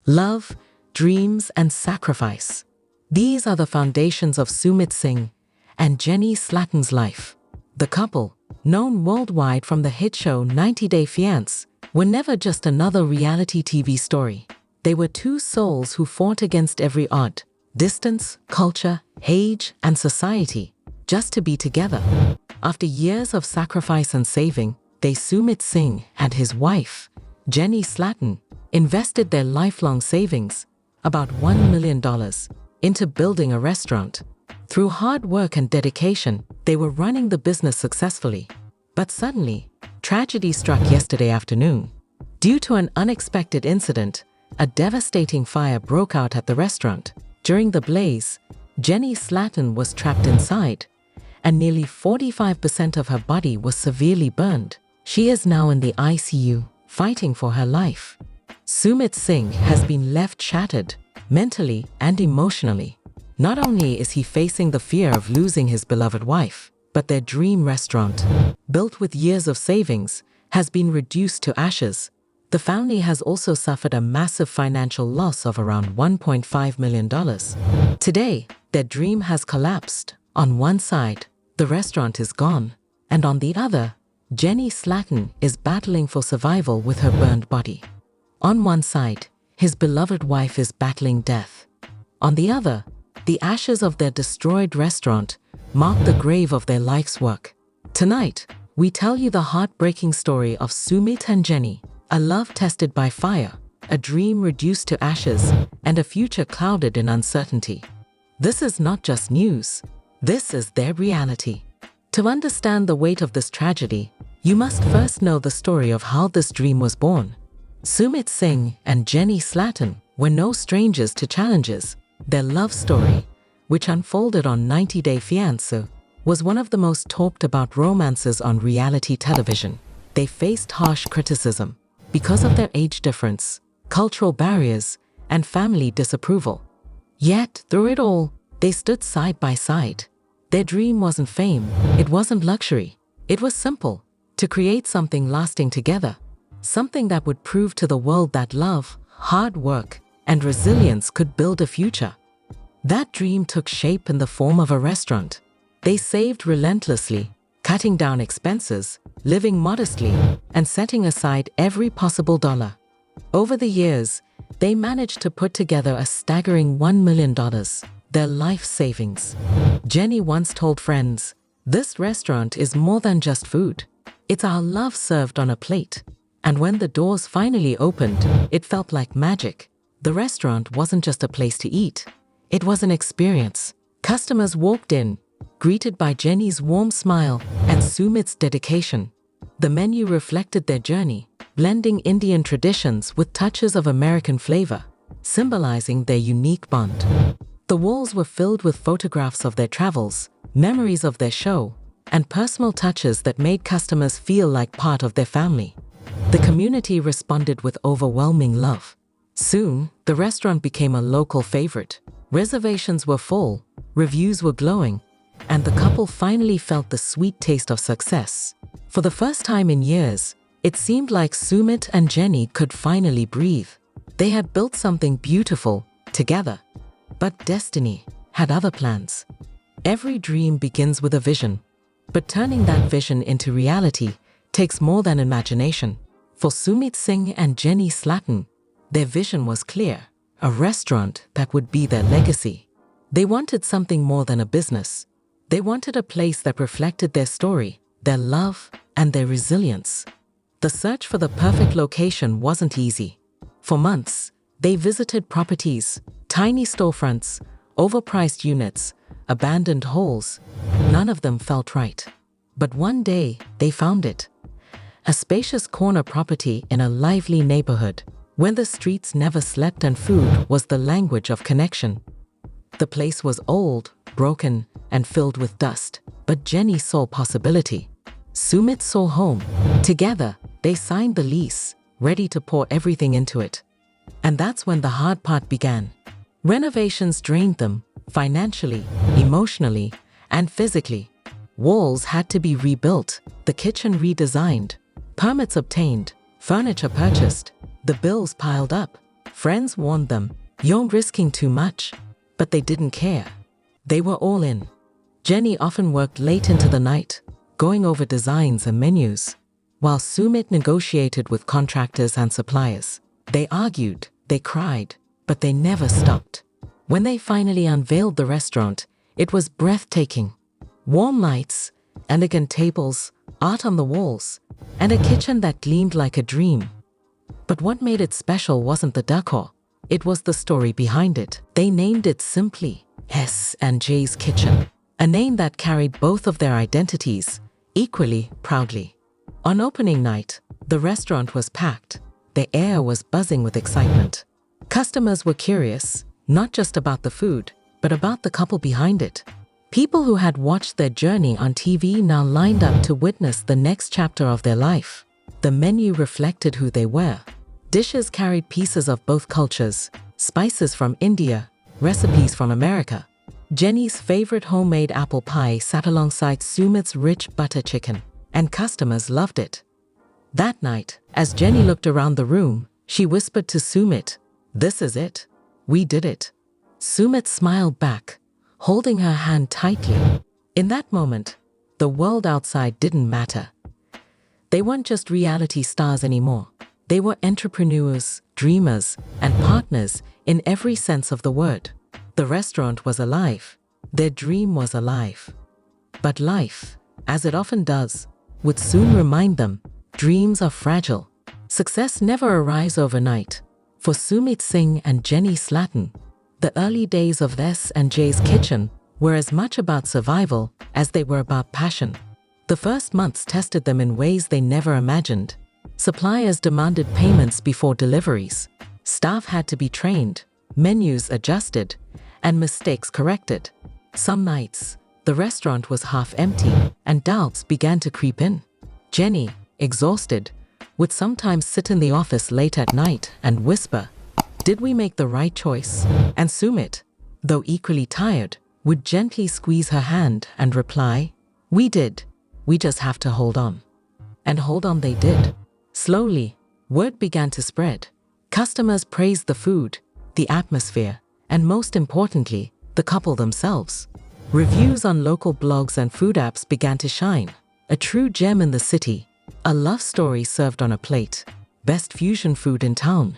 love, dreams, and sacrifice. These are the foundations of Sumit Singh and Jenny Slatton's life. The couple, known worldwide from the hit show 90 Day Fiancé, were never just another reality TV story. They were two souls who fought against every odd, distance, culture, age, and society, just to be together. After years of sacrifice and saving, Sumit Singh and his wife, Jenny Slatton, invested their lifelong savings, about $1 million, into building a restaurant. Through hard work and dedication, they were running the business successfully. But suddenly, tragedy struck yesterday afternoon. Due to an unexpected incident, a devastating fire broke out at the restaurant. During the blaze, Jenny Slatton was trapped inside, and nearly 45% of her body was severely burned. She is now in the ICU, fighting for her life. Sumit Singh has been left shattered, mentally and emotionally. Not only is he facing the fear of losing his beloved wife, but their dream restaurant, built with years of savings, has been reduced to ashes. The family has also suffered a massive financial loss of around $1.5 million. Today, their dream has collapsed. On one side, the restaurant is gone, and on the other, Jenny Slatton is battling for survival with her burned body. On one side, his beloved wife is battling death. On the other, the ashes of their destroyed restaurant mark the grave of their life's work. Tonight, we tell you the heartbreaking story of Sumit and Jenny, a love tested by fire, a dream reduced to ashes, and a future clouded in uncertainty. This is not just news. This is their reality. To understand the weight of this tragedy, you must first know the story of how this dream was born. Sumit Singh and Jenny Slatton were no strangers to challenges. Their love story, which unfolded on 90 Day Fiancé, was one of the most talked about romances on reality television. They faced harsh criticism because of their age difference, cultural barriers, and family disapproval. Yet, through it all, they stood side by side. Their dream wasn't fame, it wasn't luxury. It was simple: to create something lasting together, something that would prove to the world that love, hard work, and resilience could build a future. That dream took shape in the form of a restaurant. They saved relentlessly, cutting down expenses, living modestly, and setting aside every possible dollar. Over the years, they managed to put together a staggering $1 million, their life savings. Jenny once told friends, "This restaurant is more than just food. It's our love served on a plate." And when the doors finally opened, it felt like magic. The restaurant wasn't just a place to eat. It was an experience. Customers walked in, greeted by Jenny's warm smile and Sumit's dedication. The menu reflected their journey, blending Indian traditions with touches of American flavor, symbolizing their unique bond. The walls were filled with photographs of their travels, memories of their show, and personal touches that made customers feel like part of their family. The community responded with overwhelming love. Soon, the restaurant became a local favorite. Reservations were full, reviews were glowing, and the couple finally felt the sweet taste of success. For the first time in years, it seemed like Sumit and Jenny could finally breathe. They had built something beautiful together. But destiny had other plans. Every dream begins with a vision, but turning that vision into reality takes more than imagination. For Sumit Singh and Jenny Slatton, their vision was clear: a restaurant that would be their legacy. They wanted something more than a business. They wanted a place that reflected their story, their love, and their resilience. The search for the perfect location wasn't easy. For months, they visited properties, tiny storefronts, overpriced units, abandoned halls. None of them felt right. But one day, they found it. A spacious corner property in a lively neighborhood, when the streets never slept and food was the language of connection. The place was old, broken, and filled with dust, but Jenny saw possibility. Sumit saw home. Together, they signed the lease, ready to pour everything into it. And that's when the hard part began. Renovations drained them, financially, emotionally, and physically. Walls had to be rebuilt, the kitchen redesigned, permits obtained, furniture purchased. The bills piled up. Friends warned them, "You're risking too much." But they didn't care. They were all in. Jenny often worked late into the night, going over designs and menus, while Sumit negotiated with contractors and suppliers. They argued, they cried, but they never stopped. When they finally unveiled the restaurant, it was breathtaking. Warm lights, elegant tables, art on the walls, and a kitchen that gleamed like a dream. But what made it special wasn't the decor. It was the story behind it. They named it simply S&J's Kitchen, a name that carried both of their identities equally proudly. On opening night, the restaurant was packed. The air was buzzing with excitement. Customers were curious, not just about the food, but about the couple behind it. People who had watched their journey on TV now lined up to witness the next chapter of their life. The menu reflected who they were. Dishes carried pieces of both cultures, spices from India, recipes from America. Jenny's favorite homemade apple pie sat alongside Sumit's rich butter chicken, and customers loved it. That night, as Jenny looked around the room, she whispered to Sumit, "This is it. We did it." Sumit smiled back, holding her hand tightly. In that moment, the world outside didn't matter. They weren't just reality stars anymore. They were entrepreneurs, dreamers, and partners in every sense of the word. The restaurant was alive. Their dream was alive. But life, as it often does, would soon remind them, dreams are fragile. Success never arrives overnight. For Sumit Singh and Jenny Slatten, the early days of S&J's Kitchen were as much about survival as they were about passion. The first months tested them in ways they never imagined. Suppliers demanded payments before deliveries. Staff had to be trained, menus adjusted, and mistakes corrected. Some nights, the restaurant was half empty, and doubts began to creep in. Jenny, exhausted, would sometimes sit in the office late at night and whisper, "Did we make the right choice?" And Sumit, though equally tired, would gently squeeze her hand and reply, "We did. We just have to hold on." And hold on they did. Slowly, word began to spread. Customers praised the food, the atmosphere, and most importantly, the couple themselves. Reviews on local blogs and food apps began to shine. A true gem in the city, a love story served on a plate, best fusion food in town.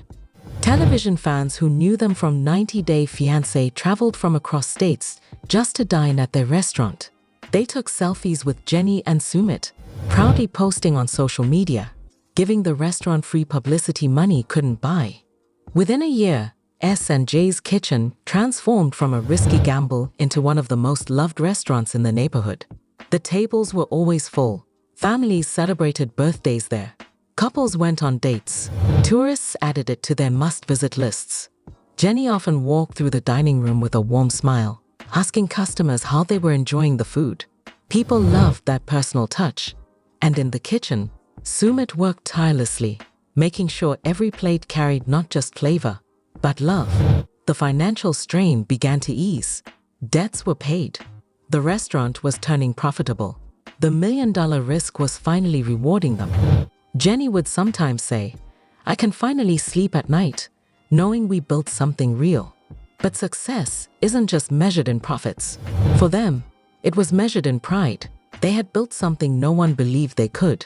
Television fans who knew them from 90 Day Fiancé traveled from across states just to dine at their restaurant. They took selfies with Jenny and Sumit, proudly posting on social media, giving the restaurant free publicity money couldn't buy. Within a year, S&J's Kitchen transformed from a risky gamble into one of the most loved restaurants in the neighborhood. The tables were always full. Families celebrated birthdays there. Couples went on dates. Tourists added it to their must-visit lists. Jenny often walked through the dining room with a warm smile, asking customers how they were enjoying the food. People loved that personal touch. And in the kitchen, Sumit worked tirelessly, making sure every plate carried not just flavor, but love. The financial strain began to ease. Debts were paid. The restaurant was turning profitable. The million-dollar risk was finally rewarding them. Jenny would sometimes say, "I can finally sleep at night, knowing we built something real." But success isn't just measured in profits. For them, it was measured in pride. They had built something no one believed they could.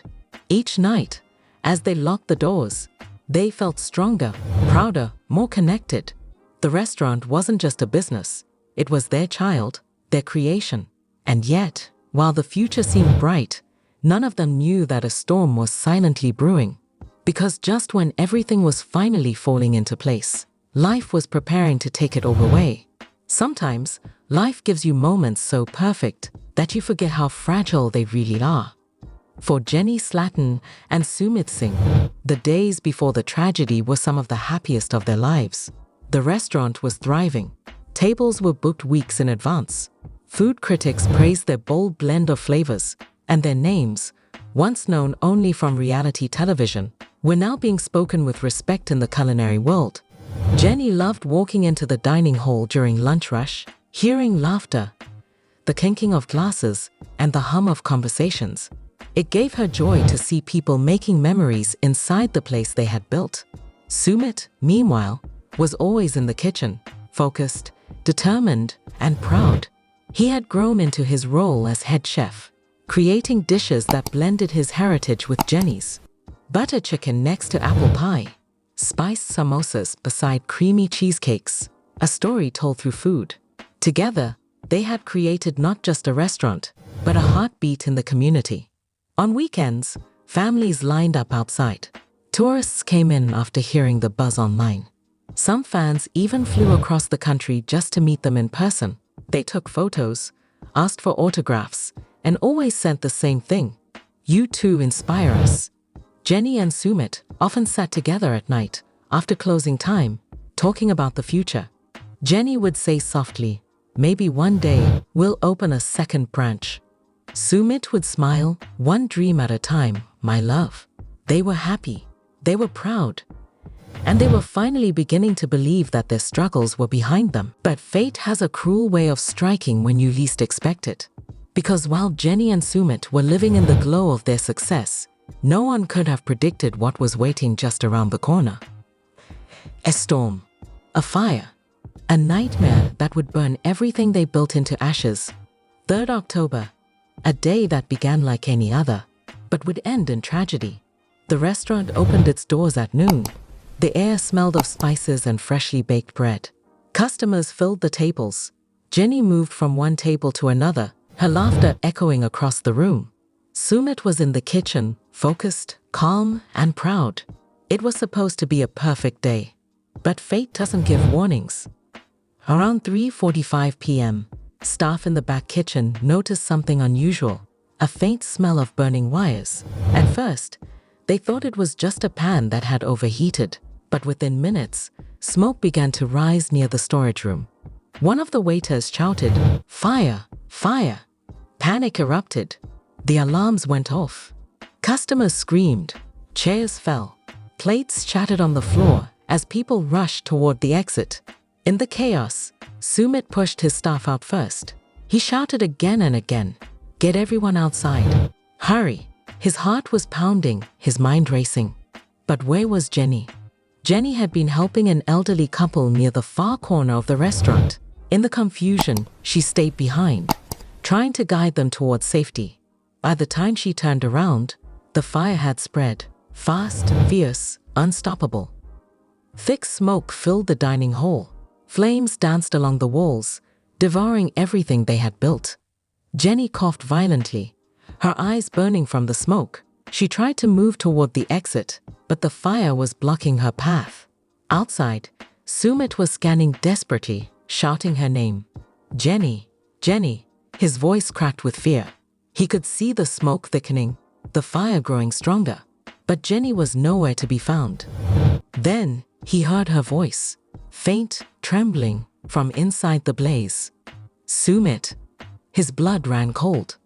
Each night, as they locked the doors, they felt stronger, prouder, more connected. The restaurant wasn't just a business. It was their child, their creation. And yet, while the future seemed bright, none of them knew that a storm was silently brewing. Because just when everything was finally falling into place, life was preparing to take it all away. Sometimes, life gives you moments so perfect that you forget how fragile they really are. For Jenny Slatten and Sumit Singh, the days before the tragedy were some of the happiest of their lives. The restaurant was thriving. Tables were booked weeks in advance. Food critics praised their bold blend of flavors, and their names, once known only from reality television, were now being spoken with respect in the culinary world. Jenny loved walking into the dining hall during lunch rush, hearing laughter, the clinking of glasses, and the hum of conversations. It gave her joy to see people making memories inside the place they had built. Sumit, meanwhile, was always in the kitchen, focused, determined, and proud. He had grown into his role as head chef, creating dishes that blended his heritage with Jenny's. Butter chicken next to apple pie, spiced samosas beside creamy cheesecakes, a story told through food. Together, they had created not just a restaurant, but a heartbeat in the community. On weekends, families lined up outside. Tourists came in after hearing the buzz online. Some fans even flew across the country just to meet them in person. They took photos, asked for autographs, and always sent the same thing: "You too inspire us." Jenny and Sumit often sat together at night, after closing time, talking about the future. Jenny would say softly, "Maybe one day we'll open a second branch." Sumit would smile, "One dream at a time, my love." They were happy, they were proud, and they were finally beginning to believe that their struggles were behind them. But fate has a cruel way of striking when you least expect it. Because while Jenny and Sumit were living in the glow of their success, no one could have predicted what was waiting just around the corner. A storm, a fire, a nightmare that would burn everything they built into ashes. 3rd October, a day that began like any other, but would end in tragedy. The restaurant opened its doors at noon. The air smelled of spices and freshly baked bread. Customers filled the tables. Jenny moved from one table to another, her laughter echoing across the room. Sumit was in the kitchen, focused, calm, and proud. It was supposed to be a perfect day. But fate doesn't give warnings. Around 3:45 p.m., staff in the back kitchen noticed something unusual: a faint smell of burning wires. At first, they thought it was just a pan that had overheated, but within minutes, smoke began to rise near the storage room. One of the waiters shouted, "Fire! Fire!" Panic erupted. The alarms went off. Customers screamed. Chairs fell. Plates shattered on the floor as people rushed toward the exit. In the chaos, Sumit pushed his staff out first. He shouted again and again, "Get everyone outside. Hurry!" His heart was pounding, his mind racing. But where was Jenny? Jenny had been helping an elderly couple near the far corner of the restaurant. In the confusion, she stayed behind, trying to guide them towards safety. By the time she turned around, the fire had spread, fast, fierce, unstoppable. Thick smoke filled the dining hall. Flames danced along the walls, devouring everything they had built. Jenny coughed violently, her eyes burning from the smoke. She tried to move toward the exit, but the fire was blocking her path. Outside, Sumit was scanning desperately, shouting her name. "Jenny, Jenny." His voice cracked with fear. He could see the smoke thickening, the fire growing stronger, but Jenny was nowhere to be found. Then he heard her voice, faint, trembling, from inside the blaze. "Sumit." His blood ran cold.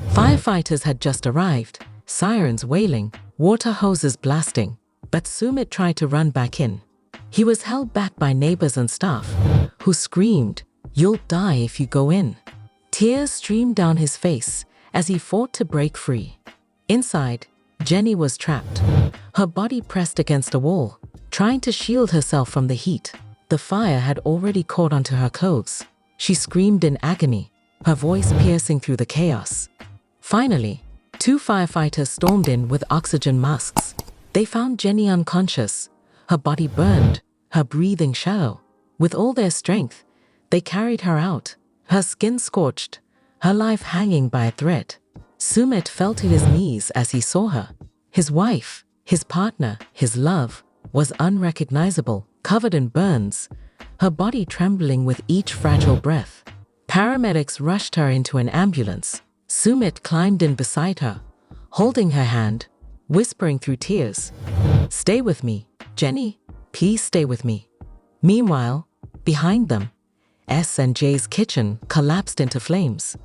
Firefighters had just arrived, sirens wailing, water hoses blasting, but Sumit tried to run back in. He was held back by neighbors and staff, who screamed, "You'll die if you go in." Tears streamed down his face as he fought to break free. Inside, Jenny was trapped, her body pressed against a wall, trying to shield herself from the heat. The fire had already caught onto her clothes. She screamed in agony, her voice piercing through the chaos. Finally, 2 firefighters stormed in with oxygen masks. They found Jenny unconscious, her body burned, her breathing shallow. With all their strength, they carried her out, her skin scorched, her life hanging by a thread. Sumit fell to his knees as he saw her. His wife, his partner, his love, was unrecognizable, covered in burns, her body trembling with each fragile breath. Paramedics rushed her into an ambulance. Sumit climbed in beside her, holding her hand, whispering through tears, "Stay with me, Jenny, please stay with me." Meanwhile, behind them, S&J's kitchen collapsed into flames.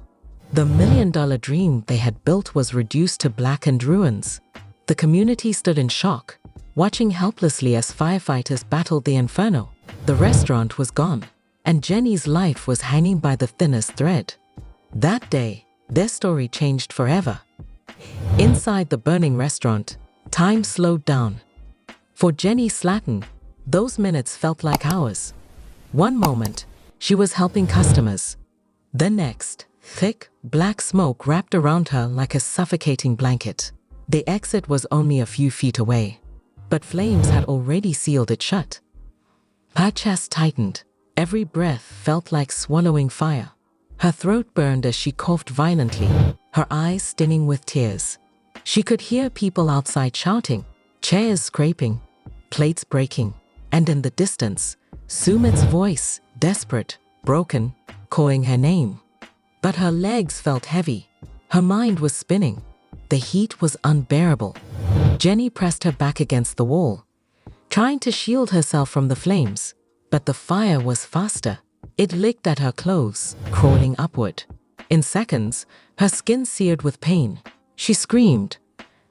The million-dollar dream they had built was reduced to blackened ruins. The community stood in shock, watching helplessly as firefighters battled the inferno. The restaurant was gone, and Jenny's life was hanging by the thinnest thread. That day, their story changed forever. Inside the burning restaurant, time slowed down. For Jenny Slatton, Those minutes felt like hours. One moment, she was helping customers. The next, thick, black smoke wrapped around her like a suffocating blanket. The exit was only a few feet away, but flames had already sealed it shut. Her chest tightened. Every breath felt like swallowing fire. Her throat burned as she coughed violently, her eyes stinging with tears. She could hear people outside shouting, chairs scraping, plates breaking, and in the distance, Sumit's voice, desperate, broken, calling her name. But her legs felt heavy. Her mind was spinning. The heat was unbearable. Jenny pressed her back against the wall, trying to shield herself from the flames. But the fire was faster. It licked at her clothes, crawling upward. In seconds, her skin seared with pain. She screamed,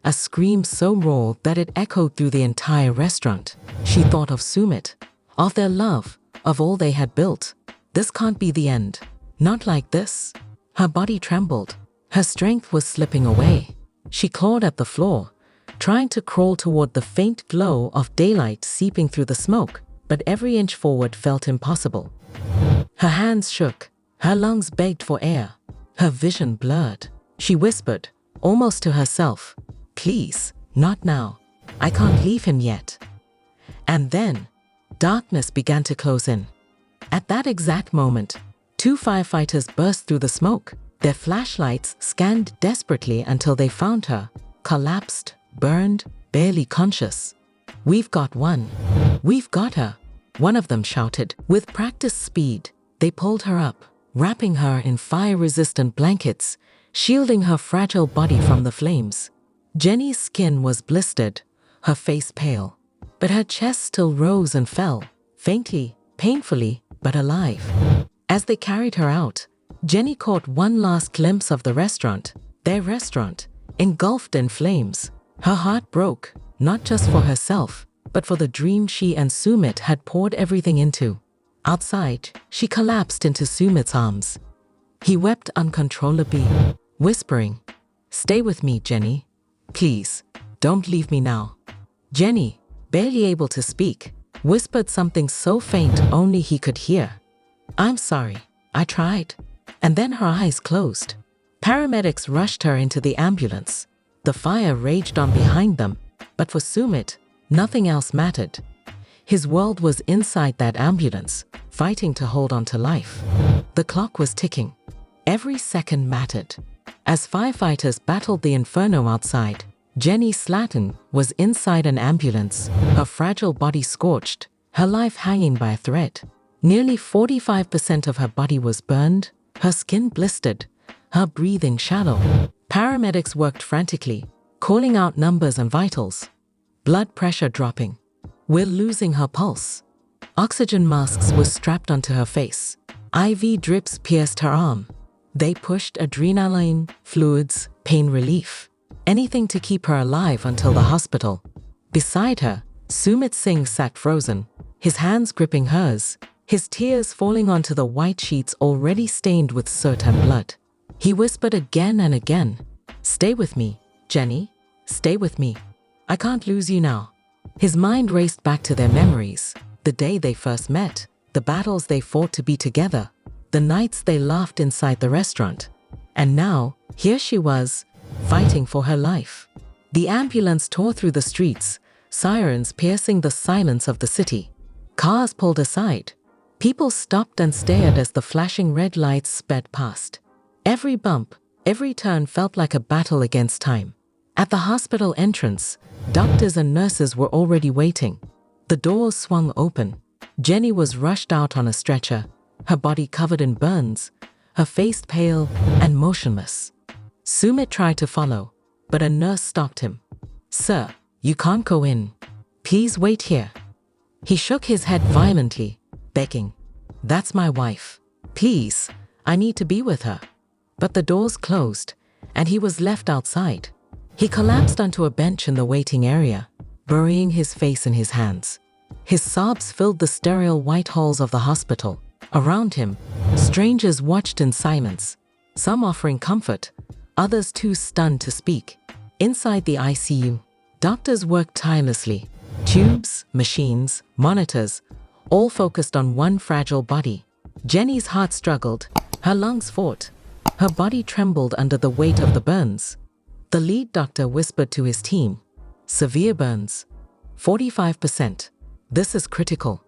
a scream so raw that it echoed through the entire restaurant. She thought of Sumit, of their love, of all they had built. This can't be the end. Not like this. Her body trembled. Her strength was slipping away. She clawed at the floor, trying to crawl toward the faint glow of daylight seeping through the smoke, but every inch forward felt impossible. Her hands shook. Her lungs begged for air. Her vision blurred. She whispered, almost to herself, "Please, not now. I can't leave him yet." And then, darkness began to close in. At that exact moment, two firefighters burst through the smoke. Their flashlights scanned desperately until they found her, collapsed, burned, barely conscious. "We've got one. We've got her," one of them shouted. With practiced speed, they pulled her up, wrapping her in fire-resistant blankets, shielding her fragile body from the flames. Jenny's skin was blistered, her face pale, but her chest still rose and fell, faintly, painfully, but alive. As they carried her out, Jenny caught one last glimpse of the restaurant, their restaurant, engulfed in flames. Her heart broke, not just for herself, but for the dream she and Sumit had poured everything into. Outside, she collapsed into Sumit's arms. He wept uncontrollably, whispering, "Stay with me, Jenny. Please, don't leave me now." Jenny, barely able to speak, whispered something so faint only he could hear. "I'm sorry, I tried." And then her eyes closed. Paramedics rushed her into the ambulance. The fire raged on behind them, but for Sumit, nothing else mattered. His world was inside that ambulance, fighting to hold on to life. The clock was ticking. Every second mattered. As firefighters battled the inferno outside, Jenny Slatton was inside an ambulance, her fragile body scorched, her life hanging by a thread. Nearly 45% of her body was burned, her skin blistered, her breathing shallow. Paramedics worked frantically, calling out numbers and vitals. Blood pressure dropping. We're losing her pulse. Oxygen masks were strapped onto her face. IV drips pierced her arm. They pushed adrenaline, fluids, pain relief. Anything to keep her alive until the hospital. Beside her, Sumit Singh sat frozen, his hands gripping hers, his tears falling onto the white sheets already stained with soot and blood. He whispered again and again, "Stay with me, Jenny. Stay with me. I can't lose you now." His mind raced back to their memories, the day they first met, the battles they fought to be together, the nights they laughed inside the restaurant. And now, here she was, fighting for her life. The ambulance tore through the streets, sirens piercing the silence of the city. Cars pulled aside. People stopped and stared as the flashing red lights sped past. Every bump, every turn felt like a battle against time. At the hospital entrance, doctors and nurses were already waiting. The doors swung open. Jenny was rushed out on a stretcher, her body covered in burns, her face pale and motionless. Sumit tried to follow, but a nurse stopped him. "Sir, you can't go in. Please wait here." He shook his head violently, begging, "That's my wife. Please, I need to be with her." But the doors closed, and he was left outside. He collapsed onto a bench in the waiting area, burying his face in his hands. His sobs filled the sterile white halls of the hospital. Around him, strangers watched in silence, some offering comfort, others too stunned to speak. Inside the ICU, doctors worked tirelessly, Tubes, machines, monitors, all focused on one fragile body. Jenny's heart struggled, her lungs fought, her body trembled under the weight of the burns. The lead doctor whispered to his team, "Severe burns, 45%. This is critical."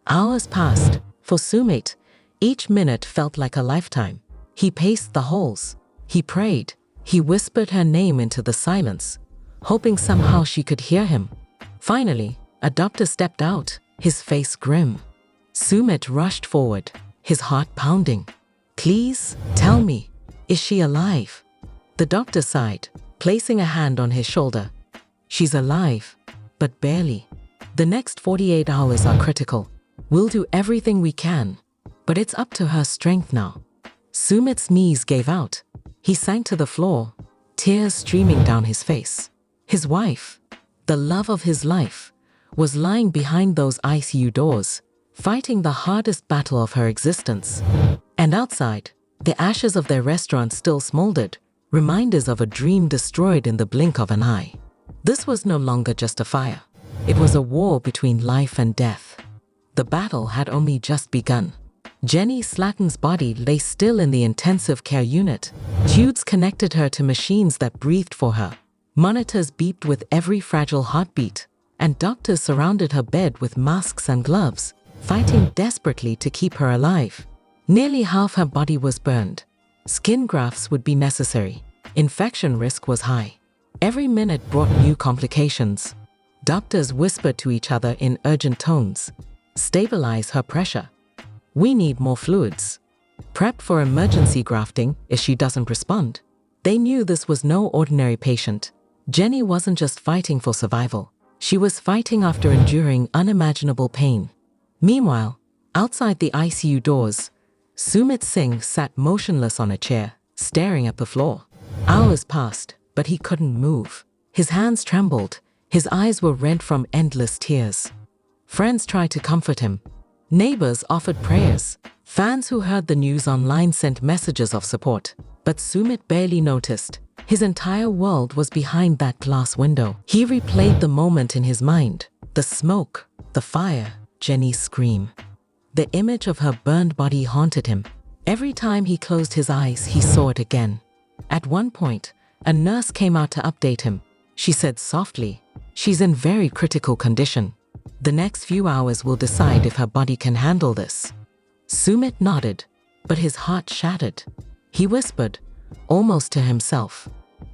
Hours passed. For Sumit, each minute felt like a lifetime. He paced the halls. He prayed. He whispered her name into the silence, hoping somehow she could hear him. Finally, a doctor stepped out, his face grim. Sumit rushed forward, his heart pounding. "Please, tell me, is she alive?" The doctor sighed, placing a hand on his shoulder. "She's alive, but barely. The next 48 hours are critical. We'll do everything we can, but it's up to her strength now." Sumit's knees gave out. He sank to the floor, tears streaming down his face. His wife, the love of his life, was lying behind those ICU doors, fighting the hardest battle of her existence. And outside, the ashes of their restaurant still smoldered, reminders of a dream destroyed in the blink of an eye. This was no longer just a fire. It was a war between life and death. The battle had only just begun. Jenny Slatton's body lay still in the intensive care unit. Tubes connected her to machines that breathed for her. Monitors beeped with every fragile heartbeat, and doctors surrounded her bed with masks and gloves, fighting desperately to keep her alive. Nearly half her body was burned. Skin grafts would be necessary. Infection risk was high. Every minute brought new complications. Doctors whispered to each other in urgent tones, "Stabilize her pressure. We need more fluids. Prep for emergency grafting if she doesn't respond." They knew this was no ordinary patient. Jenny wasn't just fighting for survival. She was fighting after enduring unimaginable pain. Meanwhile, outside the ICU doors, Sumit Singh sat motionless on a chair, staring at the floor. Hours passed, but he couldn't move. His hands trembled. His eyes were red from endless tears. Friends tried to comfort him. Neighbors offered prayers. Fans who heard the news online sent messages of support. But Sumit barely noticed. His entire world was behind that glass window. He replayed the moment in his mind. The smoke, the fire, Jenny's scream. The image of her burned body haunted him. Every time he closed his eyes, he saw it again. At one point, a nurse came out to update him. She said softly, "She's in very critical condition. The next few hours will decide if her body can handle this." Sumit nodded, but his heart shattered. He whispered, almost to himself,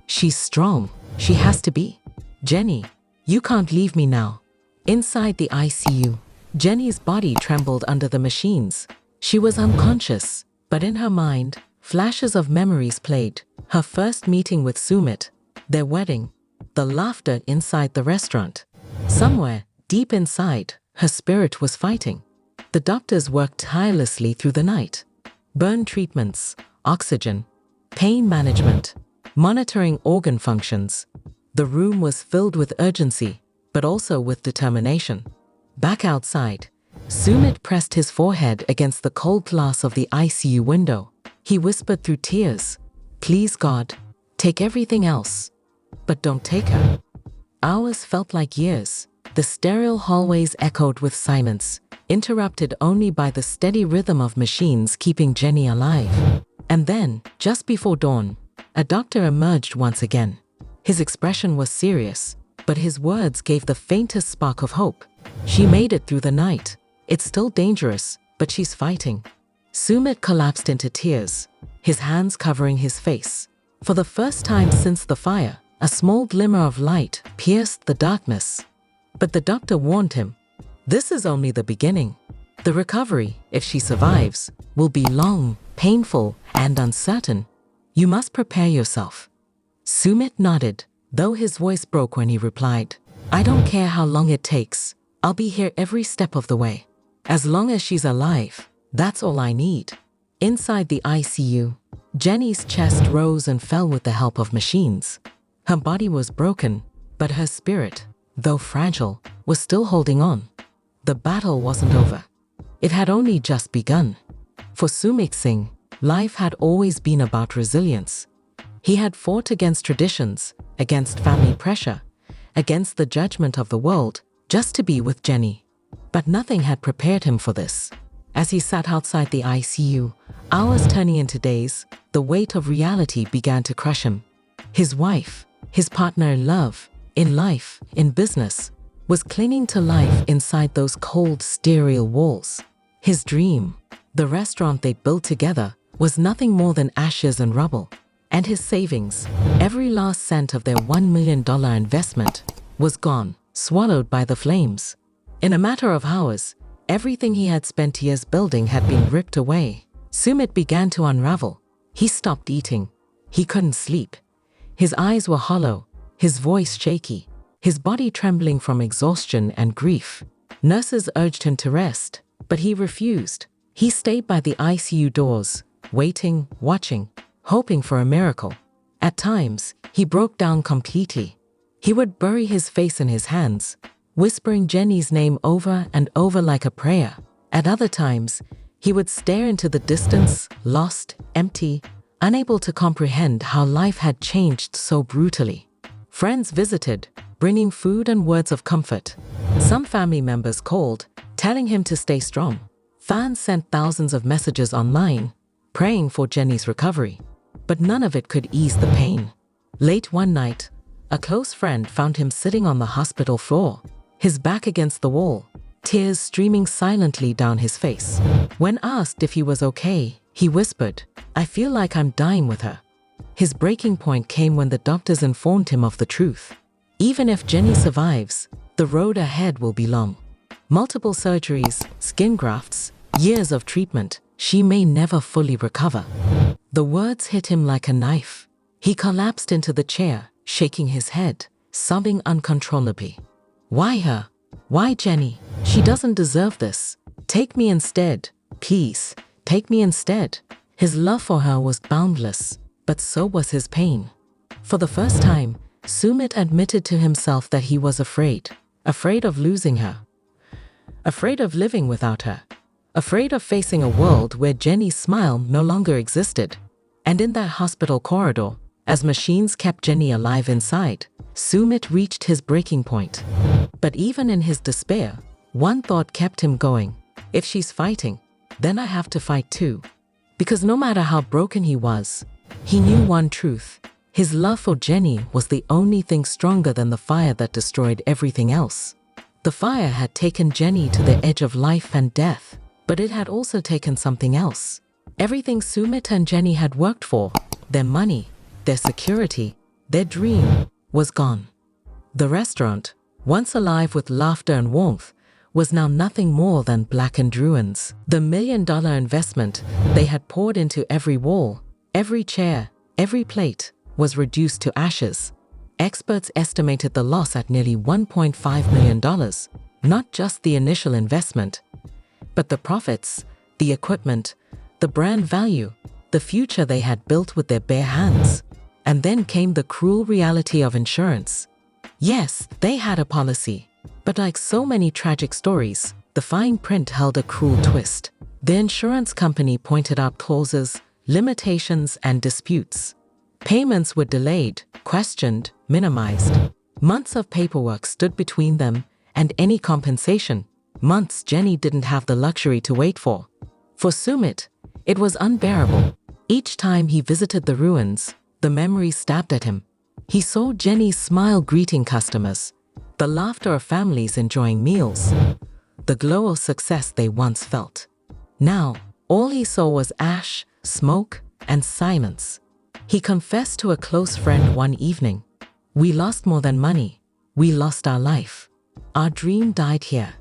"She's strong. She has to be. Jenny, you can't leave me now." Inside the ICU, Jenny's body trembled under the machines. She was unconscious, but in her mind, flashes of memories played. Her first meeting with Sumit, their wedding, the laughter inside the restaurant. Somewhere, deep inside, her spirit was fighting. The doctors worked tirelessly through the night. Burn treatments, oxygen, pain management, monitoring organ functions. The room was filled with urgency, but also with determination. Back outside, Sumit pressed his forehead against the cold glass of the ICU window. He whispered through tears, "Please God, take everything else, but don't take her." Hours felt like years. The sterile hallways echoed with silence, interrupted only by the steady rhythm of machines keeping Jenny alive. And then, just before dawn, a doctor emerged once again. His expression was serious, but his words gave the faintest spark of hope. "She made it through the night. It's still dangerous, but she's fighting." Sumit collapsed into tears, his hands covering his face. For the first time since the fire, a small glimmer of light pierced the darkness. But the doctor warned him, "This is only the beginning. The recovery, if she survives, will be long, painful, and uncertain. You must prepare yourself." Sumit nodded, though his voice broke when he replied, "I don't care how long it takes. I'll be here every step of the way. As long as she's alive, that's all I need." Inside the ICU, Jenny's chest rose and fell with the help of machines. Her body was broken, but her spirit, though fragile, was still holding on. The battle wasn't over. It had only just begun. For Sumit Singh, life had always been about resilience. He had fought against traditions, against family pressure, against the judgment of the world, just to be with Jenny. But nothing had prepared him for this. As he sat outside the ICU, hours turning into days, the weight of reality began to crush him. His wife, his partner in love, in life, in business, was clinging to life inside those cold, sterile walls. His dream, the restaurant they'd built together, was nothing more than ashes and rubble. And his savings, every last cent of their $1 million investment, was gone, swallowed by the flames. In a matter of hours, everything he had spent years building had been ripped away. Sumit began to unravel. He stopped eating. He couldn't sleep. His eyes were hollow, his voice shaky, his body trembling from exhaustion and grief. Nurses urged him to rest, but he refused. He stayed by the ICU doors, waiting, watching, hoping for a miracle. At times, he broke down completely. He would bury his face in his hands, whispering Jenny's name over and over like a prayer. At other times, he would stare into the distance, lost, empty, unable to comprehend how life had changed so brutally. Friends visited, bringing food and words of comfort. Some family members called, telling him to stay strong. Fans sent thousands of messages online, praying for Jenny's recovery. But none of it could ease the pain. Late one night, a close friend found him sitting on the hospital floor, his back against the wall, tears streaming silently down his face. When asked if he was okay, he whispered, "I feel like I'm dying with her." His breaking point came when the doctors informed him of the truth. Even if Jenny survives, the road ahead will be long. Multiple surgeries, skin grafts, years of treatment, she may never fully recover. The words hit him like a knife. He collapsed into the chair, shaking his head, sobbing uncontrollably. "Why her? Why Jenny? She doesn't deserve this. Take me instead. Please, take me instead." His love for her was boundless, but so was his pain. For the first time, Sumit admitted to himself that he was afraid. Afraid of losing her. Afraid of living without her. Afraid of facing a world where Jenny's smile no longer existed. And in that hospital corridor, as machines kept Jenny alive inside, Sumit reached his breaking point. But even in his despair, one thought kept him going. If she's fighting, then I have to fight too. Because no matter how broken he was, he knew one truth. His love for Jenny was the only thing stronger than the fire that destroyed everything else. The fire had taken Jenny to the edge of life and death, but it had also taken something else. Everything Sumit and Jenny had worked for, their money, their security, their dream, was gone. The restaurant, once alive with laughter and warmth, was now nothing more than blackened ruins. The $1 million investment they had poured into every wall, every chair, every plate, was reduced to ashes. Experts estimated the loss at nearly $1.5 million, not just the initial investment, but the profits, the equipment, the brand value, the future they had built with their bare hands. And then came the cruel reality of insurance. Yes, they had a policy, but like so many tragic stories, the fine print held a cruel twist. The insurance company pointed out clauses, limitations, and disputes. Payments were delayed, questioned, minimized. Months of paperwork stood between them and any compensation. Months Jenny didn't have the luxury to wait for. For Sumit, it was unbearable. Each time he visited the ruins, the memory stabbed at him. He saw Jenny's smile greeting customers, the laughter of families enjoying meals, the glow of success they once felt. Now, all he saw was ash, smoke, and silence. He confessed to a close friend one evening, "We lost more than money. We lost our life. Our dream died here."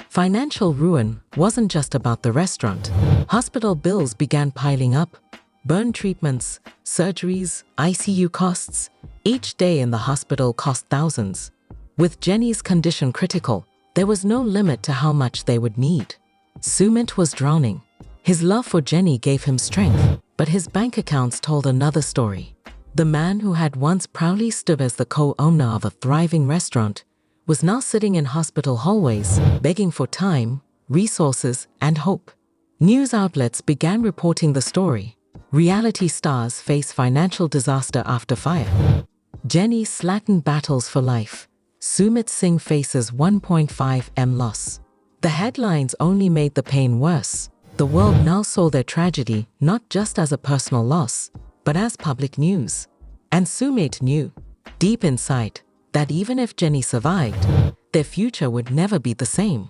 Financial ruin wasn't just about the restaurant. Hospital bills began piling up. Burn treatments, surgeries, ICU costs. Each day in the hospital cost thousands. With Jenny's condition critical, there was no limit to how much they would need. Sumit was drowning. His love for Jenny gave him strength, but his bank accounts told another story. The man who had once proudly stood as the co-owner of a thriving restaurant was now sitting in hospital hallways, begging for time, resources, and hope. News outlets began reporting the story. Reality stars face financial disaster after fire. Jenny slackened battles for life. Sumit Singh faces 1.5 M loss. The headlines only made the pain worse. The world now saw their tragedy not just as a personal loss, but as public news. And Sumit knew, deep inside, that even if Jenny survived, their future would never be the same.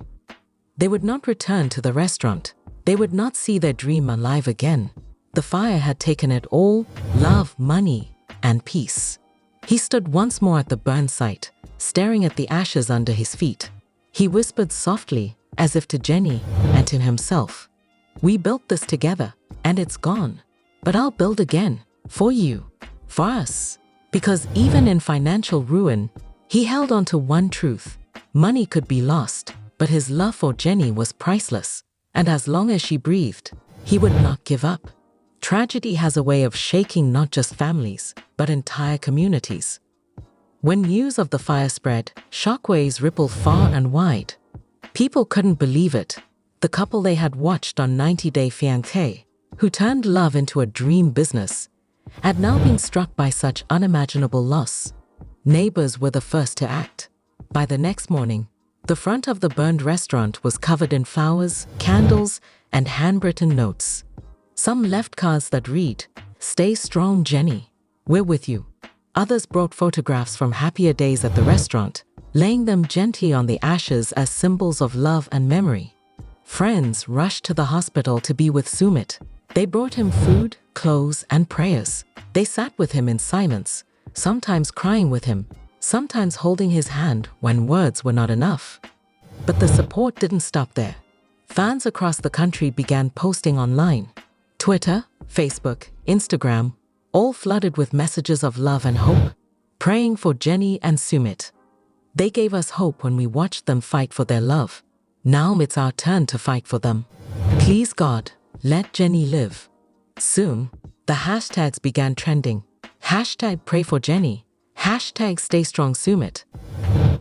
They would not return to the restaurant. They would not see their dream alive again. The fire had taken it all: love, money, and peace. He stood once more at the burn site, staring at the ashes under his feet. He whispered softly, as if to Jenny and to himself, "We built this together, and it's gone. But I'll build again, for you, for us." Because even in financial ruin, he held on to one truth: money could be lost, but his love for Jenny was priceless. And as long as she breathed, he would not give up. Tragedy has a way of shaking not just families, but entire communities. When news of the fire spread, shockwaves rippled far and wide. People couldn't believe it. The couple they had watched on 90-Day Fiancé, who turned love into a dream business, had now been struck by such unimaginable loss. Neighbors were the first to act. By the next morning, the front of the burned restaurant was covered in flowers, candles, and handwritten notes. Some left cards that read, "Stay strong, Jenny. We're with you." Others brought photographs from happier days at the restaurant, laying them gently on the ashes as symbols of love and memory. Friends rushed to the hospital to be with Sumit. They brought him food, clothes, and prayers. They sat with him in silence, sometimes crying with him, sometimes holding his hand when words were not enough. But the support didn't stop there. Fans across the country began posting online. Twitter, Facebook, Instagram, all flooded with messages of love and hope, praying for Jenny and Sumit. They gave us hope when we watched them fight for their love. Now it's our turn to fight for them. Please God, let Jenny live. Soon, the hashtags began trending. Hashtag pray for Jenny. Hashtag stay strong Sumit.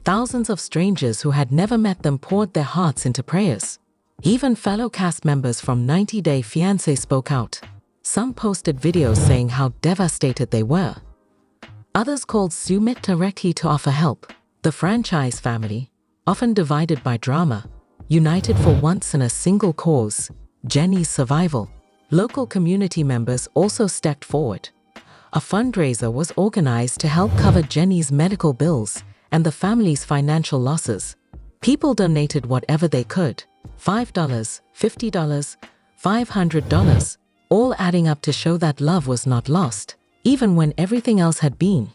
Thousands of strangers who had never met them poured their hearts into prayers. Even fellow cast members from 90-Day Fiancé spoke out. Some posted videos saying how devastated they were. Others called Sumit directly to offer help. The franchise family, often divided by drama, united for once in a single cause: Jenny's survival. Local community members also stepped forward. A fundraiser was organized to help cover Jenny's medical bills and the family's financial losses. People donated whatever they could: $5, $50, $500, all adding up to show that love was not lost, even when everything else had been.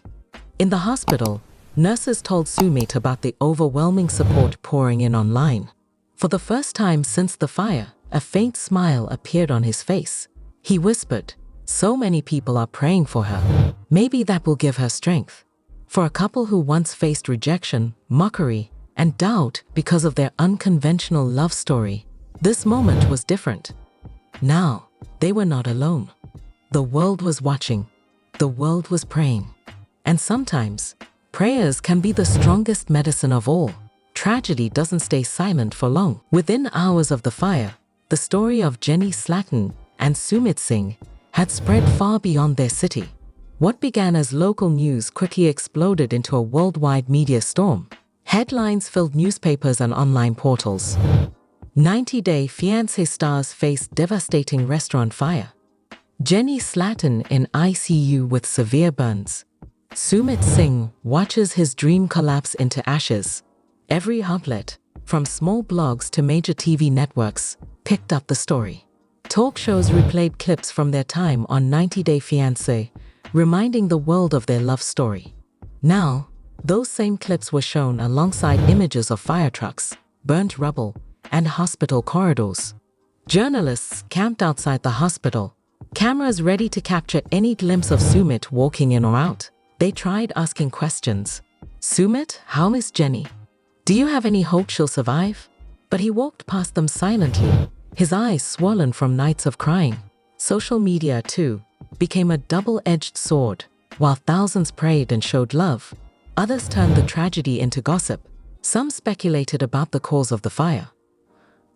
In the hospital, nurses told Sumit about the overwhelming support pouring in online. For the first time since the fire, a faint smile appeared on his face. He whispered, "So many people are praying for her. Maybe that will give her strength." For a couple who once faced rejection, mockery, and doubt because of their unconventional love story, this moment was different. Now, they were not alone. The world was watching. The world was praying. And sometimes, prayers can be the strongest medicine of all. Tragedy doesn't stay silent for long. Within hours of the fire, the story of Jenny Slatten and Sumit Singh had spread far beyond their city. What began as local news quickly exploded into a worldwide media storm. Headlines filled newspapers and online portals. 90-Day Fiancé stars face devastating restaurant fire. Jenny Slatten in ICU with severe burns. Sumit Singh watches his dream collapse into ashes. Every outlet, from small blogs to major TV networks, picked up the story. Talk shows replayed clips from their time on 90-Day Fiancé, reminding the world of their love story. Now, those same clips were shown alongside images of fire trucks, burnt rubble, and hospital corridors. Journalists camped outside the hospital, cameras ready to capture any glimpse of Sumit walking in or out. They tried asking questions. "Sumit, how is Jenny? Do you have any hope she'll survive?" But he walked past them silently, his eyes swollen from nights of crying. Social media, too, became a double-edged sword. While thousands prayed and showed love, others turned the tragedy into gossip. Some speculated about the cause of the fire.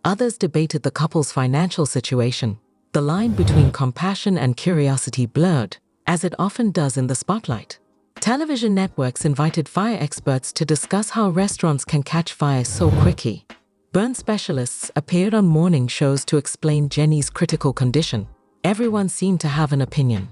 Others debated the couple's financial situation. The line between compassion and curiosity blurred, as it often does in the spotlight. Television networks invited fire experts to discuss how restaurants can catch fire so quickly. Burn specialists appeared on morning shows to explain Jenny's critical condition. Everyone seemed to have an opinion.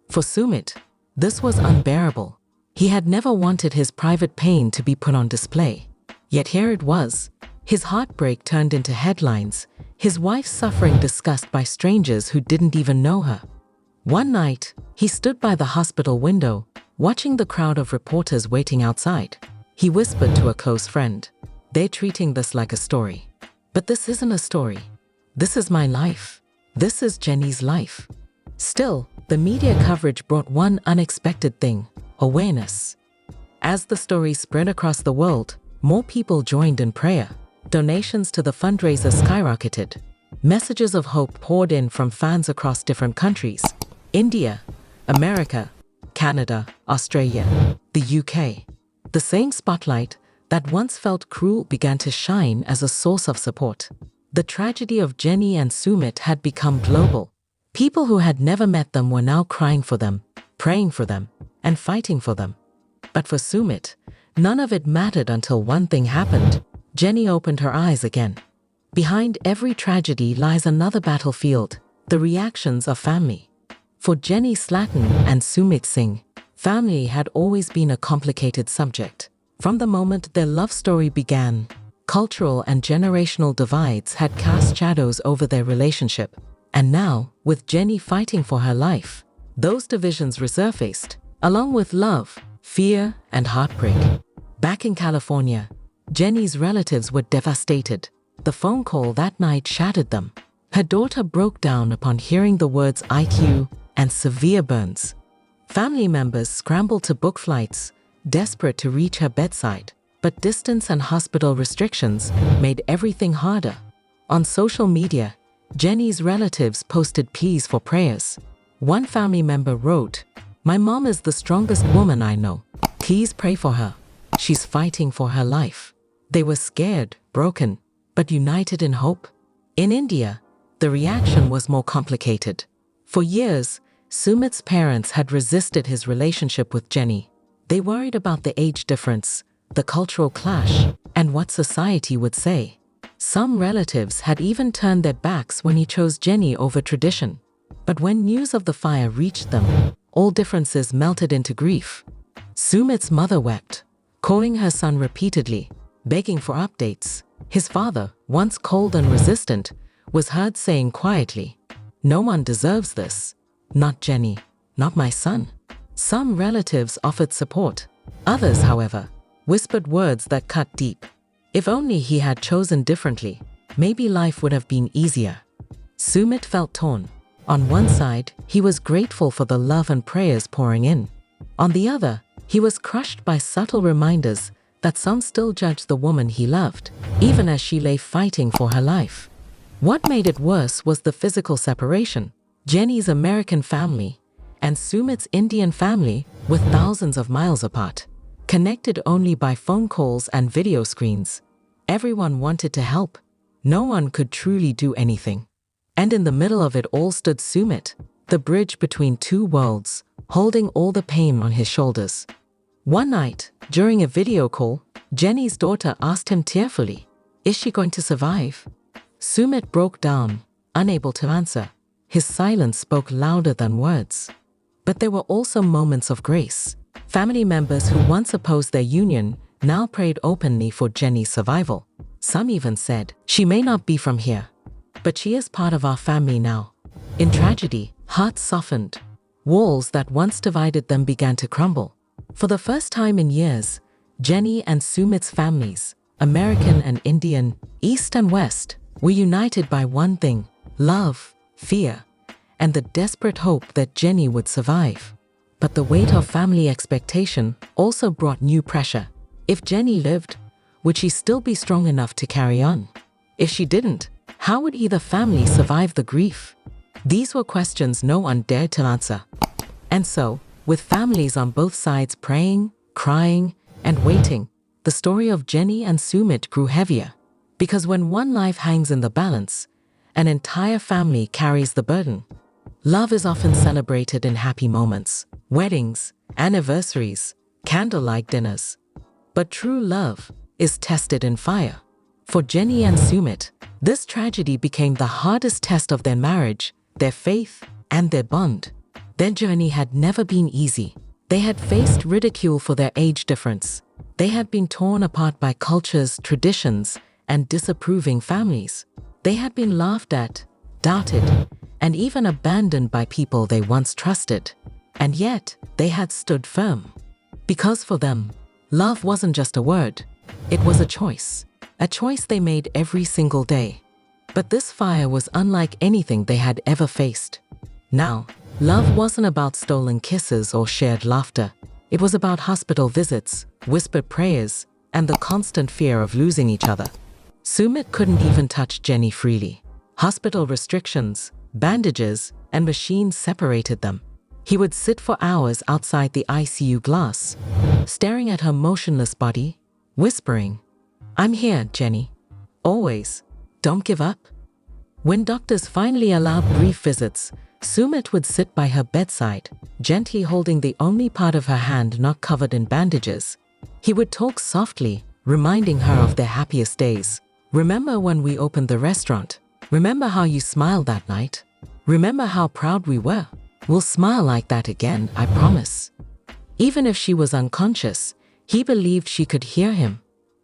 For Sumit, this was unbearable. He had never wanted his private pain to be put on display. Yet here it was. His heartbreak turned into headlines, his wife's suffering discussed by strangers who didn't even know her. One night, he stood by the hospital window, watching the crowd of reporters waiting outside. He whispered to a close friend, "They're treating this like a story. But this isn't a story. This is my life. This is Jenny's life." Still, the media coverage brought one unexpected thing: awareness. As the story spread across the world, more people joined in prayer. Donations to the fundraiser skyrocketed. Messages of hope poured in from fans across different countries: India, America, Canada, Australia, the UK. The same spotlight that once felt cruel began to shine as a source of support. The tragedy of Jenny and Sumit had become global. People who had never met them were now crying for them, praying for them, and fighting for them. But for Sumit, none of it mattered until one thing happened. Jenny opened her eyes again. Behind every tragedy lies another battlefield: the reactions of family. For Jenny Slatten and Sumit Singh, family had always been a complicated subject. From the moment their love story began, cultural and generational divides had cast shadows over their relationship. And now, with Jenny fighting for her life, those divisions resurfaced, along with love, fear, and heartbreak. Back in California, Jenny's relatives were devastated. The phone call that night shattered them. Her daughter broke down upon hearing the words IQ and severe burns. Family members scrambled to book flights, desperate to reach her bedside, but distance and hospital restrictions made everything harder. On social media, Jenny's relatives posted pleas for prayers. One family member wrote, "My mom is the strongest woman I know. Please pray for her. She's fighting for her life." They were scared, broken, but united in hope. In India, the reaction was more complicated. For years, Sumit's parents had resisted his relationship with Jenny. They worried about the age difference, the cultural clash, and what society would say. Some relatives had even turned their backs when he chose Jenny over tradition. But when news of the fire reached them, all differences melted into grief. Sumit's mother wept, calling her son repeatedly, begging for updates. His father, once cold and resistant, was heard saying quietly, "No one deserves this. Not Jenny, not my son." Some relatives offered support. Others, however, whispered words that cut deep. If only he had chosen differently, maybe life would have been easier. Sumit felt torn. On one side, he was grateful for the love and prayers pouring in. On the other, he was crushed by subtle reminders that some still judged the woman he loved, even as she lay fighting for her life. What made it worse was the physical separation. Jenny's American family and Sumit's Indian family were thousands of miles apart, connected only by phone calls and video screens. Everyone wanted to help. No one could truly do anything. And in the middle of it all stood Sumit, the bridge between two worlds, holding all the pain on his shoulders. One night, during a video call, Jenny's daughter asked him tearfully, "Is she going to survive?" Sumit broke down, unable to answer. His silence spoke louder than words. But there were also moments of grace. Family members who once opposed their union now prayed openly for Jenny's survival. Some even said, "She may not be from here, but she is part of our family now." In tragedy, hearts softened. Walls that once divided them began to crumble. For the first time in years, Jenny and Sumit's families, American and Indian, East and West, were united by one thing: love, fear, and the desperate hope that Jenny would survive. But the weight of family expectation also brought new pressure. If Jenny lived, would she still be strong enough to carry on? If she didn't, how would either family survive the grief? These were questions no one dared to answer. And so, with families on both sides praying, crying, and waiting, the story of Jenny and Sumit grew heavier. Because when one life hangs in the balance, an entire family carries the burden. Love is often celebrated in happy moments, weddings, anniversaries, candlelight dinners. But true love is tested in fire. For Jenny and Sumit, this tragedy became the hardest test of their marriage, their faith, and their bond. Their journey had never been easy. They had faced ridicule for their age difference. They had been torn apart by cultures, traditions, and disapproving families. They had been laughed at, doubted, and even abandoned by people they once trusted. And yet, they had stood firm. Because for them, love wasn't just a word, it was a choice they made every single day. But this fire was unlike anything they had ever faced. Now, love wasn't about stolen kisses or shared laughter. It was about hospital visits, whispered prayers, and the constant fear of losing each other. Sumit couldn't even touch Jenny freely. Hospital restrictions, bandages, and machines separated them. He would sit for hours outside the ICU glass, staring at her motionless body, whispering, "I'm here, Jenny. Always. Don't give up." When doctors finally allowed brief visits, Sumit would sit by her bedside, gently holding the only part of her hand not covered in bandages. He would talk softly, reminding her of their happiest days. "Remember when we opened the restaurant? Remember how you smiled that night? Remember how proud we were? We'll smile like that again, I promise." Even if she was unconscious, he believed she could hear him.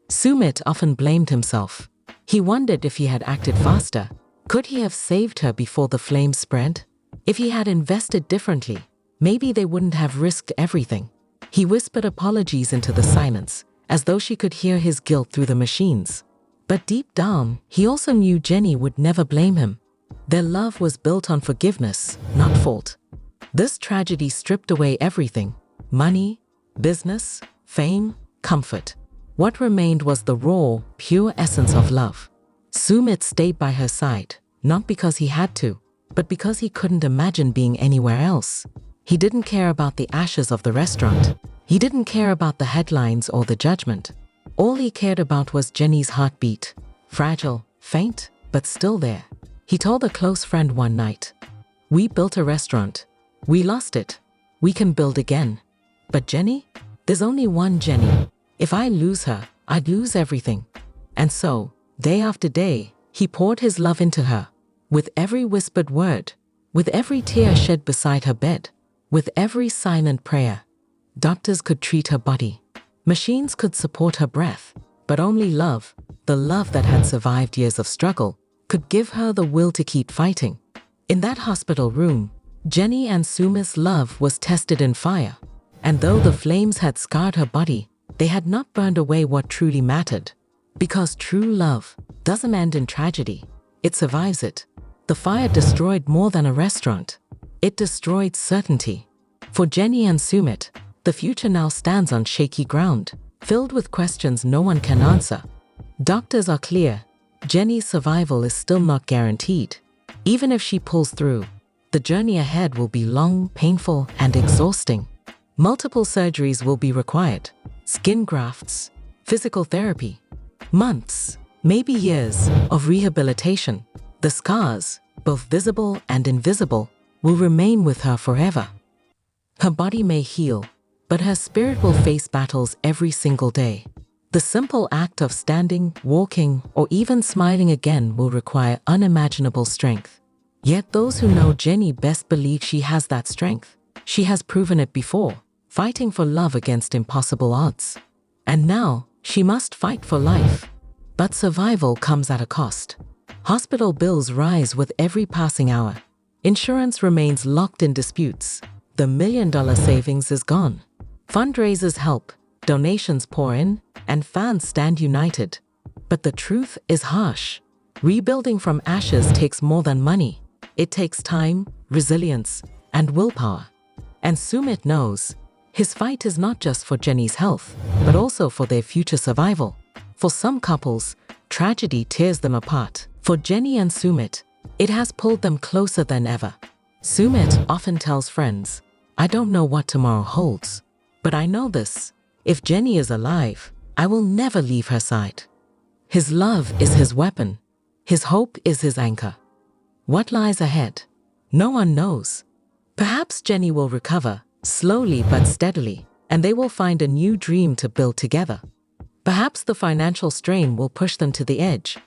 Sumit often blamed himself. He wondered if he had acted faster. Could he have saved her before the flames spread? If he had invested differently, maybe they wouldn't have risked everything. He whispered apologies into the silence, as though she could hear his guilt through the machines. But deep down, he also knew Jenny would never blame him. Their love was built on forgiveness, not fault. This tragedy stripped away everything: money, business, fame, comfort. What remained was the raw, pure essence of love. Sumit stayed by her side, not because he had to, but because he couldn't imagine being anywhere else. He didn't care about the ashes of the restaurant. He didn't care about the headlines or the judgment. All he cared about was Jenny's heartbeat, fragile, faint, but still there. He told a close friend one night, "We built a restaurant. We lost it. We can build again. But Jenny? There's only one Jenny. If I lose her, I'd lose everything." And so, day after day, he poured his love into her. With every whispered word, with every tear shed beside her bed, with every silent prayer. Doctors could treat her body. Machines could support her breath. But only love, the love that had survived years of struggle, could give her the will to keep fighting. In that hospital room, Jenny and Sumit's love was tested in fire. And though the flames had scarred her body, they had not burned away what truly mattered. Because true love doesn't end in tragedy, it survives it. The fire destroyed more than a restaurant. It destroyed certainty. For Jenny and Sumit, the future now stands on shaky ground, filled with questions no one can answer. Doctors are clear: Jenny's survival is still not guaranteed. Even if she pulls through, the journey ahead will be long, painful, and exhausting. Multiple surgeries will be required: skin grafts, physical therapy, months, maybe years of rehabilitation. The scars, both visible and invisible, will remain with her forever. Her body may heal, but her spirit will face battles every single day. The simple act of standing, walking, or even smiling again will require unimaginable strength. Yet those who know Jenny best believe she has that strength. She has proven it before, fighting for love against impossible odds. And now, she must fight for life. But survival comes at a cost. Hospital bills rise with every passing hour. Insurance remains locked in disputes. The million-dollar savings is gone. Fundraisers help, donations pour in, and fans stand united. But the truth is harsh. Rebuilding from ashes takes more than money. It takes time, resilience, and willpower. And Sumit knows, his fight is not just for Jenny's health, but also for their future survival. For some couples, tragedy tears them apart. For Jenny and Sumit, it has pulled them closer than ever. Sumit often tells friends, "I don't know what tomorrow holds, but I know this: if Jenny is alive, I will never leave her side." His love is his weapon. His hope is his anchor. What lies ahead? No one knows. Perhaps Jenny will recover, slowly but steadily, and they will find a new dream to build together. Perhaps the financial strain will push them to the edge,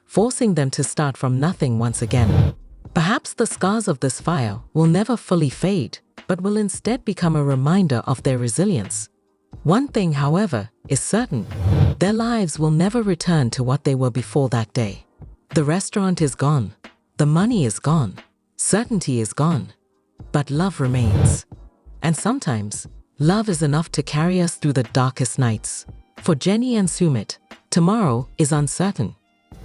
forcing them to start from nothing once again. Perhaps the scars of this fire will never fully fade, but will instead become a reminder of their resilience. One thing, however, is certain: their lives will never return to what they were before that day. The restaurant is gone, the money is gone, certainty is gone, but love remains. And sometimes, love is enough to carry us through the darkest nights. For Jenny and Sumit, tomorrow is uncertain.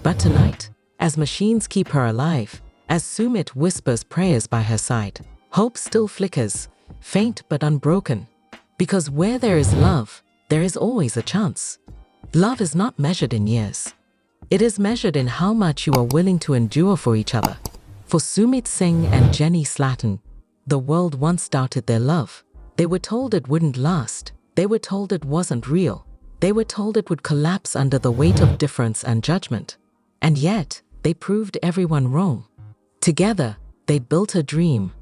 But tonight, as machines keep her alive, as Sumit whispers prayers by her side, hope still flickers, faint but unbroken. Because where there is love, there is always a chance. Love is not measured in years. It is measured in how much you are willing to endure for each other. For Sumit Singh and Jenny Slatten, the world once doubted their love. They were told it wouldn't last. They were told it wasn't real. They were told it would collapse under the weight of difference and judgment. And yet, they proved everyone wrong. Together, they built a dream.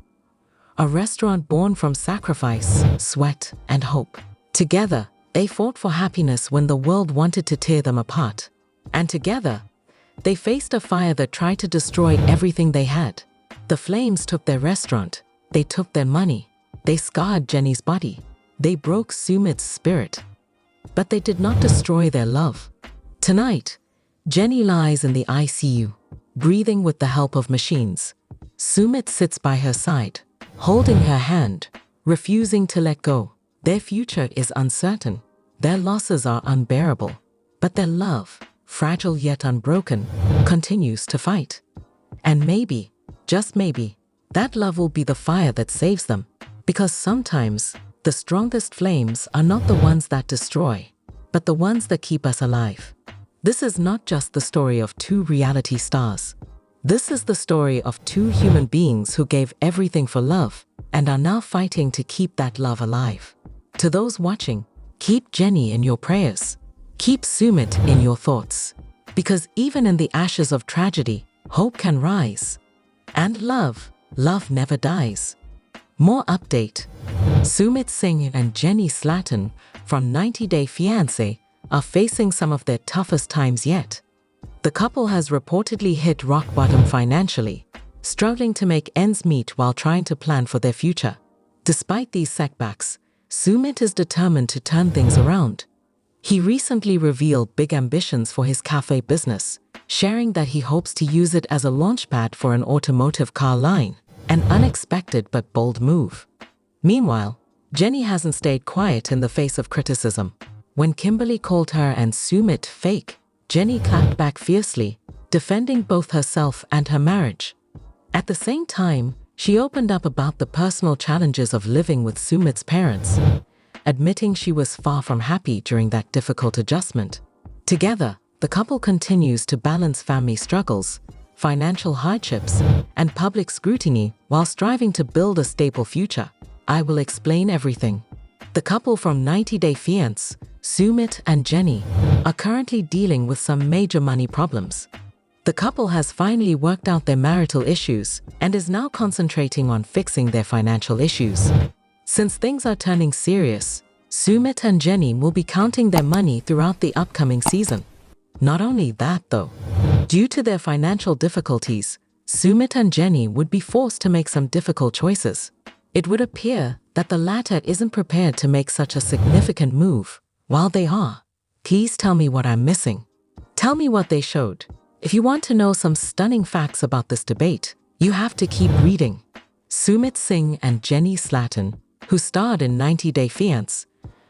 A restaurant born from sacrifice, sweat, and hope. Together, they fought for happiness when the world wanted to tear them apart. And together, they faced a fire that tried to destroy everything they had. The flames took their restaurant. They took their money. They scarred Jenny's body. They broke Sumit's spirit. But they did not destroy their love. Tonight, Jenny lies in the ICU, breathing with the help of machines. Sumit sits by her side, holding her hand, refusing to let go. Their future is uncertain. Their losses are unbearable. But their love, fragile yet unbroken, continues to fight. And maybe, just maybe, that love will be the fire that saves them. Because sometimes, the strongest flames are not the ones that destroy, but the ones that keep us alive. This is not just the story of two reality stars. This is the story of two human beings who gave everything for love and are now fighting to keep that love alive. To those watching, keep Jenny in your prayers. Keep Sumit in your thoughts. Because even in the ashes of tragedy, hope can rise. And love never dies. More update. Sumit Singh and Jenny Slatten from 90 Day Fiancé are facing some of their toughest times yet. The couple has reportedly hit rock bottom financially, struggling to make ends meet while trying to plan for their future. Despite these setbacks, Sumit is determined to turn things around. He recently revealed big ambitions for his cafe business, sharing that he hopes to use it as a launchpad for an automotive car line, an unexpected but bold move. Meanwhile, Jenny hasn't stayed quiet in the face of criticism. When Kimberly called her and Sumit fake, Jenny clapped back fiercely, defending both herself and her marriage. At the same time, she opened up about the personal challenges of living with Sumit's parents, admitting she was far from happy during that difficult adjustment. Together, the couple continues to balance family struggles, financial hardships, and public scrutiny while striving to build a stable future. I will explain everything. The couple from 90 Day Fiancé, Sumit and Jenny, are currently dealing with some major money problems. The couple has finally worked out their marital issues and is now concentrating on fixing their financial issues. Since things are turning serious, Sumit and Jenny will be counting their money throughout the upcoming season. Not only that though, due to their financial difficulties, Sumit and Jenny would be forced to make some difficult choices. It would appear that the latter isn't prepared to make such a significant move. While they are, please tell me what I'm missing. Tell me what they showed. If you want to know some stunning facts about this debate, you have to keep reading. Sumit Singh and Jenny Slatten, who starred in 90 Day Fiancé,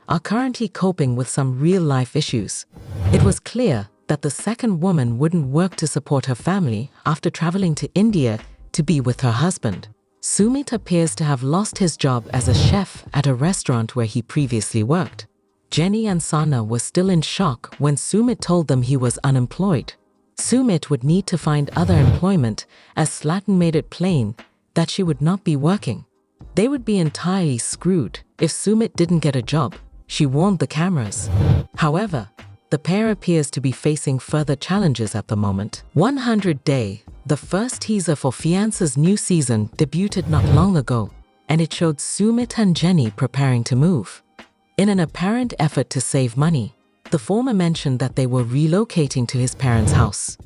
are currently coping with some real-life issues. It was clear that the second woman wouldn't work to support her family after traveling to India to be with her husband. Sumit appears to have lost his job as a chef at a restaurant where he previously worked. Jenny and Sana were still in shock when Sumit told them he was unemployed. Sumit would need to find other employment as Slatten made it plain that she would not be working. They would be entirely screwed if Sumit didn't get a job, she warned the cameras. However, the pair appears to be facing further challenges at the moment. 100 Day, the first teaser for Fiancé's new season, debuted not long ago, and it showed Sumit and Jenny preparing to move. In an apparent effort to save money, the former mentioned that they were relocating to his parents' house.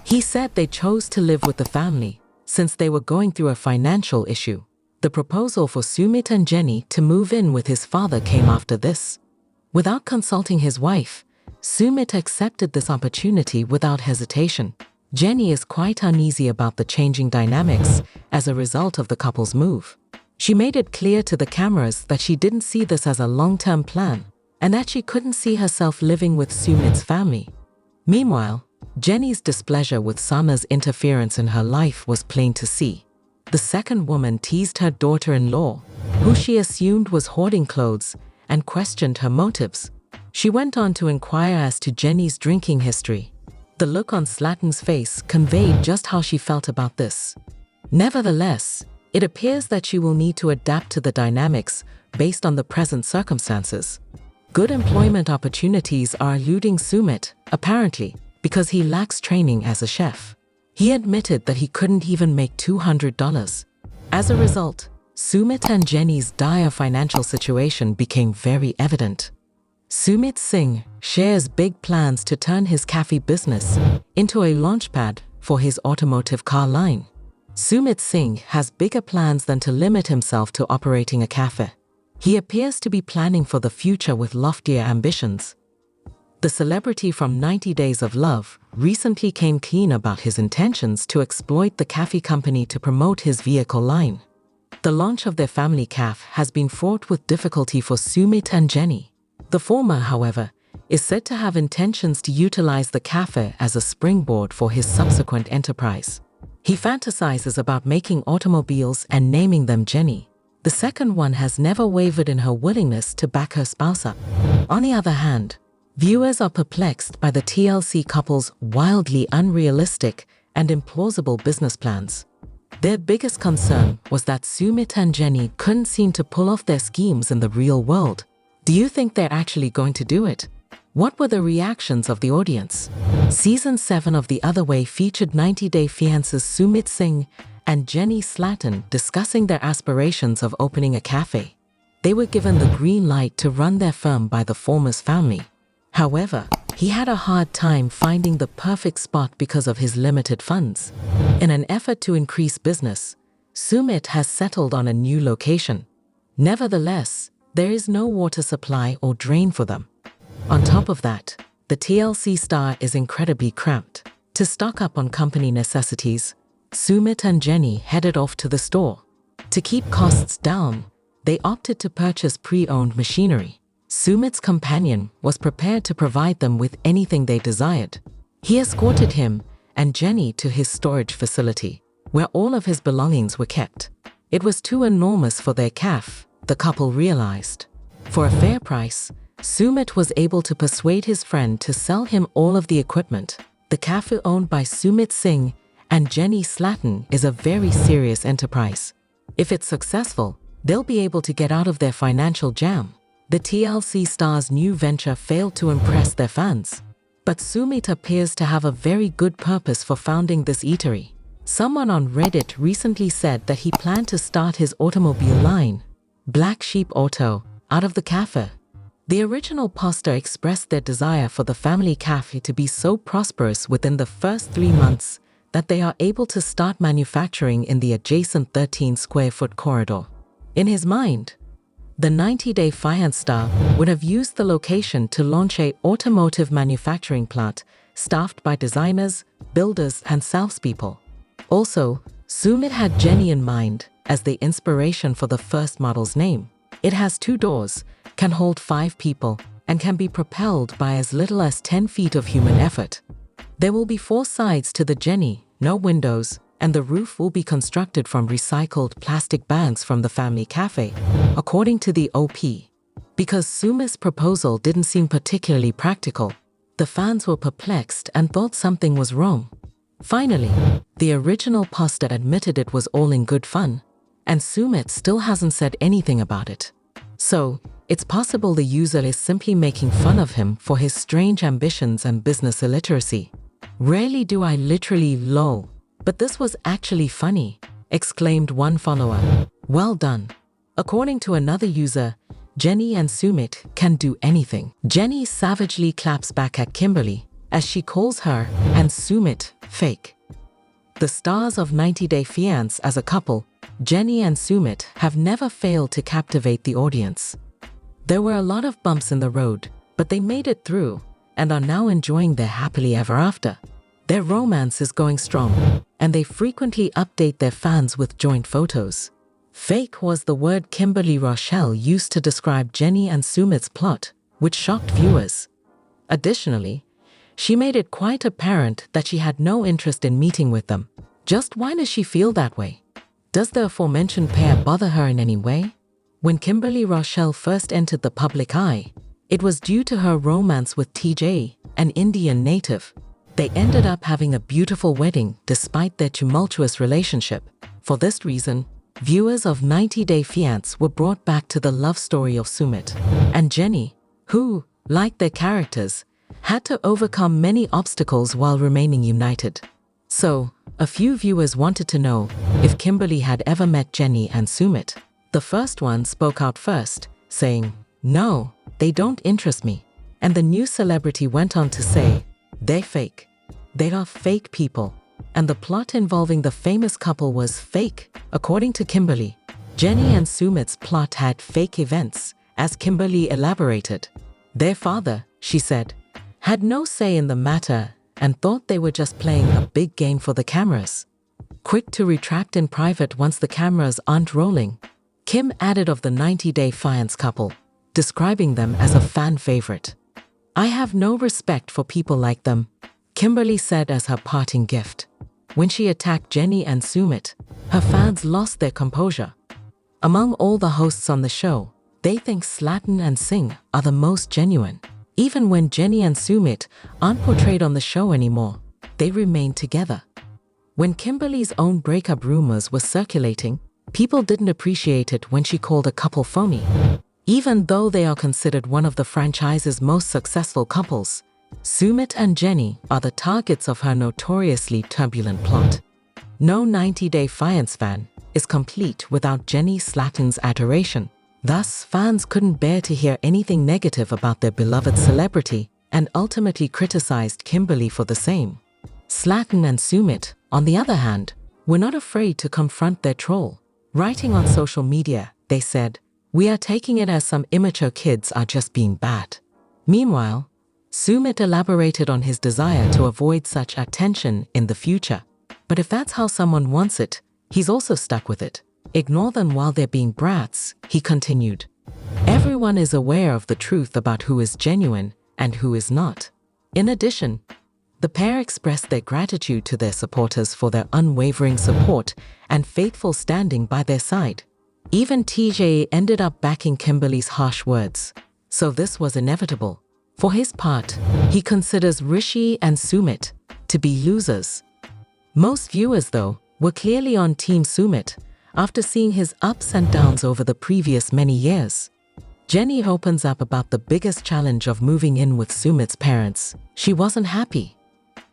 He said they chose to live with the family since they were going through a financial issue. The proposal for Sumit and Jenny to move in with his father came after this. Without consulting his wife, Sumit accepted this opportunity without hesitation. Jenny is quite uneasy about the changing dynamics as a result of the couple's move. She made it clear to the cameras that she didn't see this as a long-term plan and that she couldn't see herself living with Sumit's family. Meanwhile, Jenny's displeasure with Summer's interference in her life was plain to see. The second woman teased her daughter-in-law, who she assumed was hoarding clothes, and questioned her motives. She went on to inquire as to Jenny's drinking history. The look on Slatten's face conveyed just how she felt about this. Nevertheless, it appears that she will need to adapt to the dynamics based on the present circumstances. Good employment opportunities are eluding Sumit, apparently, because he lacks training as a chef. He admitted that he couldn't even make $200. As a result, Sumit and Jenny's dire financial situation became very evident. Sumit Singh shares big plans to turn his cafe business into a launchpad for his automotive car line. Sumit Singh has bigger plans than to limit himself to operating a cafe. He appears to be planning for the future with loftier ambitions. The celebrity from 90 Days of Love recently came clean about his intentions to exploit the cafe company to promote his vehicle line. The launch of their family cafe has been fraught with difficulty for Sumit and Jenny. The former, however, is said to have intentions to utilize the cafe as a springboard for his subsequent enterprise. He fantasizes about making automobiles and naming them Jenny. The second one has never wavered in her willingness to back her spouse up. On the other hand, viewers are perplexed by the TLC couple's wildly unrealistic and implausible business plans. Their biggest concern was that Sumit and Jenny couldn't seem to pull off their schemes in the real world. Do you think they're actually going to do it? What were the reactions of the audience? Season 7 of The Other Way featured 90-day fiancés Sumit Singh and Jenny Slatten discussing their aspirations of opening a cafe. They were given the green light to run their firm by the former's family. However, he had a hard time finding the perfect spot because of his limited funds. In an effort to increase business, Sumit has settled on a new location. Nevertheless, there is no water supply or drain for them. On top of that, the TLC star is incredibly cramped. To stock up on company necessities, Sumit and Jenny headed off to the store. To keep costs down, they opted to purchase pre-owned machinery. Sumit's companion was prepared to provide them with anything they desired. He escorted him and Jenny to his storage facility, where all of his belongings were kept. It was too enormous for their cafe, the couple realized. For a fair price, Sumit was able to persuade his friend to sell him all of the equipment. The cafe owned by Sumit Singh and Jenny Slatten is a very serious enterprise. If it's successful, they'll be able to get out of their financial jam. The TLC star's new venture failed to impress their fans. But Sumit appears to have a very good purpose for founding this eatery. Someone on Reddit recently said that he planned to start his automobile line, Black Sheep Auto, out of the cafe. The original poster expressed their desire for the family cafe to be so prosperous within the first 3 months that they are able to start manufacturing in the adjacent 13-square-foot corridor. In his mind, the 90-day Fiancé star would have used the location to launch an automotive manufacturing plant staffed by designers, builders, and salespeople. Also, Sumit had Jenny in mind as the inspiration for the first model's name. It has 2 doors, can hold 5 people, and can be propelled by as little as 10 feet of human effort. There will be 4 sides to the Jenny, no windows, and the roof will be constructed from recycled plastic bags from the family cafe, according to the OP. Because Sumit's proposal didn't seem particularly practical, the fans were perplexed and thought something was wrong. Finally, the original poster admitted it was all in good fun, and Sumit still hasn't said anything about it. So, it's possible the user is simply making fun of him for his strange ambitions and business illiteracy. Rarely do I literally lol, but this was actually funny, exclaimed one follower. Well done. According to another user, Jenny and Sumit can do anything. Jenny savagely claps back at Kimberly as she calls her and Sumit fake. The stars of 90 Day Fiancé as a couple, Jenny and Sumit have never failed to captivate the audience. There were a lot of bumps in the road, but they made it through and are now enjoying their happily ever after. Their romance is going strong, and they frequently update their fans with joint photos. Fake was the word Kimberly Rochelle used to describe Jenny and Sumit's plot, which shocked viewers. Additionally, she made it quite apparent that she had no interest in meeting with them. Just why does she feel that way? Does the aforementioned pair bother her in any way? When Kimberly Rochelle first entered the public eye, it was due to her romance with TJ, an Indian native. They ended up having a beautiful wedding despite their tumultuous relationship. For this reason, viewers of 90 Day Fiancé were brought back to the love story of Sumit and Jenny, who, like their characters, had to overcome many obstacles while remaining united. So, a few viewers wanted to know if Kimberly had ever met Jenny and Sumit. The first one spoke out first, saying, "No, they don't interest me." And the new celebrity went on to say, "They're fake. They are fake people." And the plot involving the famous couple was fake, according to Kimberly. Jenny and Sumit's plot had fake events, as Kimberly elaborated. Their father, she said, had no say in the matter and thought they were just playing a big game for the cameras. Quick to retract in private once the cameras aren't rolling, Kim added of the 90 Day Fiancé couple, describing them as a fan favorite. "I have no respect for people like them," Kimberly said as her parting gift. When she attacked Jenny and Sumit, her fans lost their composure. Among all the hosts on the show, they think Slatten and Singh are the most genuine. Even when Jenny and Sumit aren't portrayed on the show anymore, they remain together. When Kimberly's own breakup rumors were circulating, people didn't appreciate it when she called a couple phony. Even though they are considered one of the franchise's most successful couples, Sumit and Jenny are the targets of her notoriously turbulent plot. No 90 Day Fiancé fan is complete without Jenny Slatten's adoration. Thus, fans couldn't bear to hear anything negative about their beloved celebrity and ultimately criticized Kimberly for the same. Slatten and Sumit, on the other hand, were not afraid to confront their troll. Writing on social media, they said, "We are taking it as some immature kids are just being bad." Meanwhile, Sumit elaborated on his desire to avoid such attention in the future. But if that's how someone wants it, he's also stuck with it. "Ignore them while they're being brats," he continued. Everyone is aware of the truth about who is genuine and who is not. In addition, the pair expressed their gratitude to their supporters for their unwavering support and faithful standing by their side. Even TJ ended up backing Kimberly's harsh words, so this was inevitable. For his part, he considers Rishi and Sumit to be losers. Most viewers, though, were clearly on Team Sumit after seeing his ups and downs over the previous many years. Jenny opens up about the biggest challenge of moving in with Sumit's parents. She wasn't happy.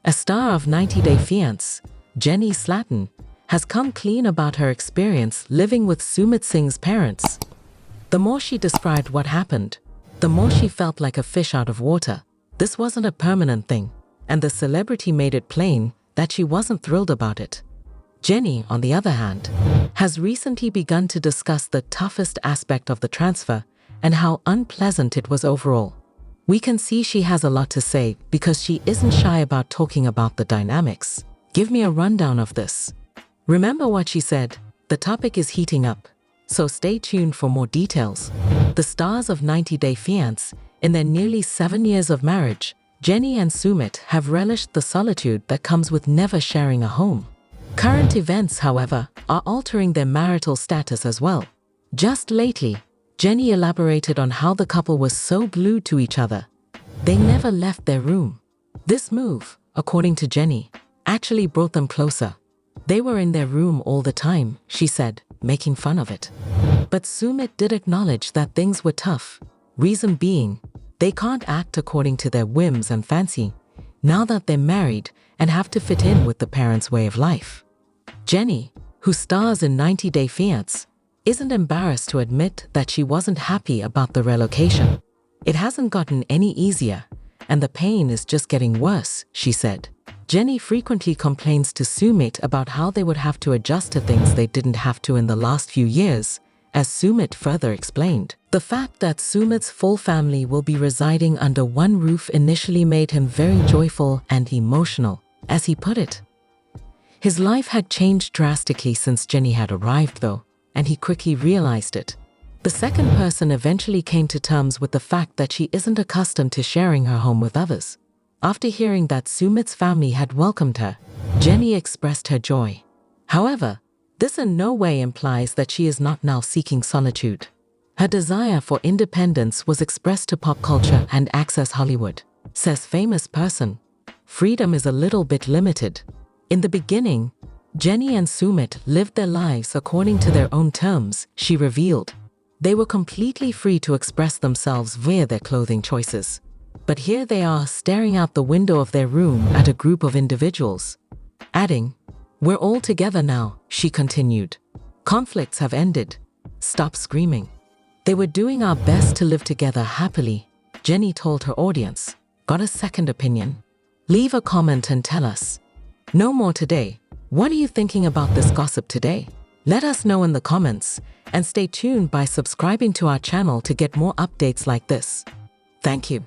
A star of 90 Day Fiancé, Jenny Slatten, has come clean about her experience living with Sumit Singh's parents. The more she described what happened, the more she felt like a fish out of water. This wasn't a permanent thing, and the celebrity made it plain that she wasn't thrilled about it. Jenny, on the other hand, has recently begun to discuss the toughest aspect of the transfer and how unpleasant it was overall. We can see she has a lot to say because she isn't shy about talking about the dynamics. Give me a rundown of this. Remember what she said? The topic is heating up, so stay tuned for more details. The stars of 90 Day Fiancé, in their nearly 7 years of marriage, Jenny and Sumit have relished the solitude that comes with never sharing a home. Current events, however, are altering their marital status as well. Just lately, Jenny elaborated on how the couple was so glued to each other. They never left their room. This move, according to Jenny, actually brought them closer. They were in their room all the time, she said, making fun of it. But Sumit did acknowledge that things were tough. Reason being, they can't act according to their whims and fancy, now that they're married and have to fit in with the parents' way of life. Jenny, who stars in 90 Day Fiancé, isn't embarrassed to admit that she wasn't happy about the relocation. It hasn't gotten any easier, and the pain is just getting worse, she said. Jenny frequently complains to Sumit about how they would have to adjust to things they didn't have to in the last few years, as Sumit further explained. The fact that Sumit's full family will be residing under one roof initially made him very joyful and emotional, as he put it. His life had changed drastically since Jenny had arrived, though, and he quickly realized it. The second person eventually came to terms with the fact that she isn't accustomed to sharing her home with others. After hearing that Sumit's family had welcomed her, Jenny expressed her joy. However, this in no way implies that she is not now seeking solitude. Her desire for independence was expressed to pop culture and Access Hollywood. Says famous person, freedom is a little bit limited. In the beginning, Jenny and Sumit lived their lives according to their own terms, she revealed. They were completely free to express themselves via their clothing choices. But here they are staring out the window of their room at a group of individuals. Adding, "We're all together now," she continued. "Conflicts have ended. Stop screaming." They were doing our best to live together happily, Jenny told her audience. Got a second opinion? Leave a comment and tell us. No more today. What are you thinking about this gossip today? Let us know in the comments, and stay tuned by subscribing to our channel to get more updates like this. Thank you.